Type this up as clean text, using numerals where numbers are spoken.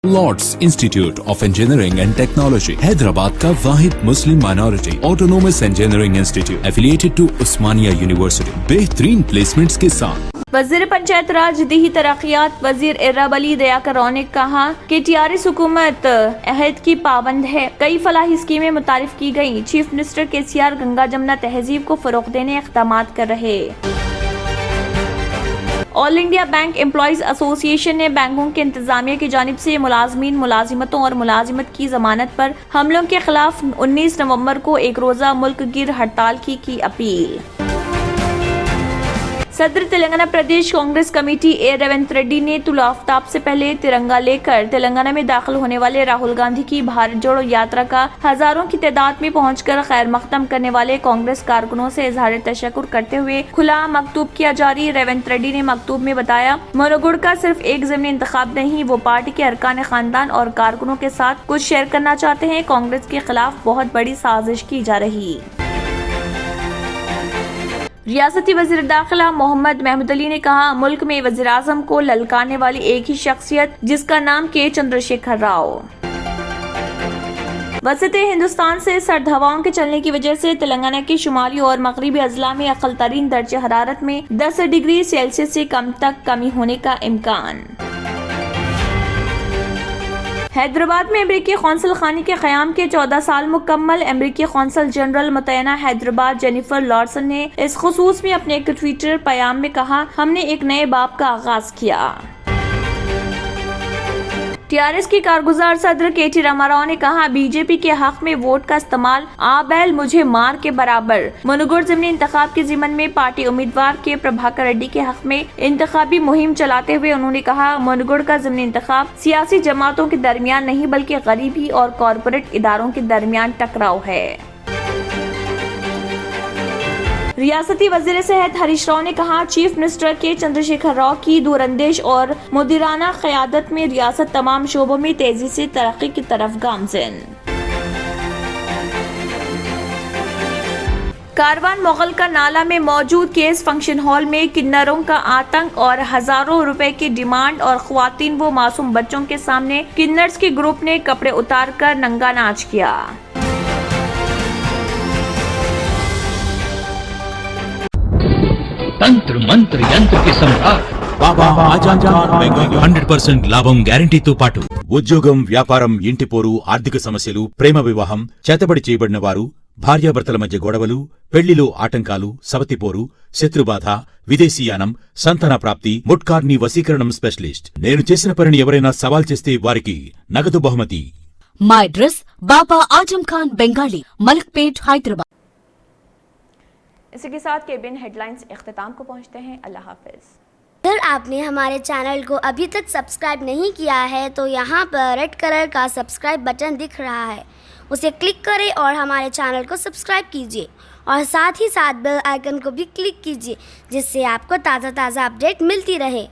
Lord's institute of engineering and technology Hyderabad का वाहिद मुस्लिम minority autonomous engineering institute affiliated to Osmania university बेहतरीन placements के साथ। वज़ीर पंचायत राज दीही तरक्यात वज़ीर इर्राब अली दयाकर ने कहा कि टीआरएस हुकूमत अहद की पाबंद है। कई फलाही स्कीमें मुतारिफ की गयी। चीफ मिनिस्टर केसीआर गंगा जमुना तहजीब को फरोग देने इक़दाम कर रहे। All India bank employees association ने बैंकों के इंतजामिया की जानिब से मुलाजमीन, मुलाजिमतों और मुलाजिमत की जमानत पर हमलों के खिलाफ 19 नवंबर को एक रोजा मुल्क गिर हड़ताल की अपील। सदर तेलंगाना प्रदेश कांग्रेस कमेटी ए रेवंत रेड्डी ने तुल आफ्ताब से पहले तिरंगा लेकर तेलंगाना में दाखिल होने वाले राहुल गांधी की भारत जोड़ो यात्रा का हजारों की तादाद में पहुंचकर खैर मकदम करने वाले कांग्रेस कारकुनों से इजहार तशक्कुर करते हुए खुला मकतूब किया जारी। रेवंत रेड्डी ने मकतूब में बताया, मनोगुड़ का सिर्फ एक ज़मीनी इंतखाब नहीं, वो पार्टी के अरकान खानदान और कारकुनों के साथ कुछ शेयर करना चाहते हैं। कांग्रेस के खिलाफ बहुत बड़ी साजिश की जा रही। रियासती वज़ीर दाखिला मोहम्मद महमूद अली ने कहा, मुल्क में वज़ीर आज़म को ललकारने वाली एक ही शख्सियत जिसका नाम के चंद्रशेखर राव। वसते हिंदुस्तान से सर्द हवाओं के चलने की वजह से तेलंगाना के शुमाली और मगरिबी अजला में अक़ल तरीन दर्जे हरारत में 10 डिग्री सेल्सियस से कम तक कमी होने का इम्कान। हैदराबाद में अमरीकी कौंसल खाने के क़याम के 14 साल मुकम्मल। अमरीकी कौंसल जनरल मुतैना हैदराबाद जेनिफर लॉर्सन ने इस खुसूस में अपने एक ट्विटर पैगाम में कहा, हमने एक नए बाब का आगाज किया। टीआरएस की कारगुजार सदर केटी रामाराव ने कहा, बीजेपी के हक में वोट का इस्तेमाल आबैल मुझे मार के बराबर। मनुगुड़ ज़मीनी इंतखाब के ज़िमन में पार्टी उम्मीदवार के प्रभाकर रेड्डी के हक में इंतखाबी मुहिम चलाते हुए उन्होंने कहा, मनुगुड़ का ज़मीनी इंतखाब सियासी जमातों के दरमियान नहीं बल्कि गरीबी और कॉरपोरेट इदारों के दरमियान टकराव है। रियासती वज़ीर सेहत हरीश राव ने कहा, चीफ मिनिस्टर के चंद्रशेखर राव की दूरअंदेश और मुदीराना क़यादत में रियासत तमाम शोबों में तेजी से तरक्की की तरफ गामज़न। कारवान मुगल का नाला में मौजूद केस फंक्शन हॉल में किन्नरों का आतंक और हजारों रुपए की डिमांड और ख्वातीन व मासूम बच्चों के सामने किन्नर्स के ग्रुप ने कपड़े उतार कर नंगा नाच किया। తంత్ర మంత్ర యంత్రకి సంహార్ బాబా ఆజాన్ 100% లాభం గ్యారంటీతో పాటు ఉద్యోగం, వ్యాపారం, ఇంటి పోరు, ఆర్థిక సమస్యలు, ప్రేమ వివాహం, చేతబడి చేయబడిన వారు, భార్యాభర్తల మధ్య గొడవలు, పెళ్లిలో ఆటంకాలు, సవతిపోరు, శత్రుబాధ, విదేశీయానం, సంతాన ప్రాప్తి, ముట్కార్ని వశీకరణం స్పెషలిస్ట్. నేను చేసిన పనిని ఎవరైనా సవాల్ చేస్తే వారికి నగదు బహుమతి. మై అడ్రస్ బాబా ఆజం ఖాన్ బెంగాली, मलकपेट, हैदराबाद। इसी के साथ केबिन हेडलाइंस इख्तिताम को पहुंचते हैं। अल्लाह हाफिज। अगर आपने हमारे चैनल को अभी तक सब्सक्राइब नहीं किया है तो यहाँ पर रेड कलर का सब्सक्राइब बटन दिख रहा है, उसे क्लिक करें और हमारे चैनल को सब्सक्राइब कीजिए और साथ ही साथ बेल आइकन को भी क्लिक कीजिए, जिससे आपको ताज़ा अपडेट मिलती रहे।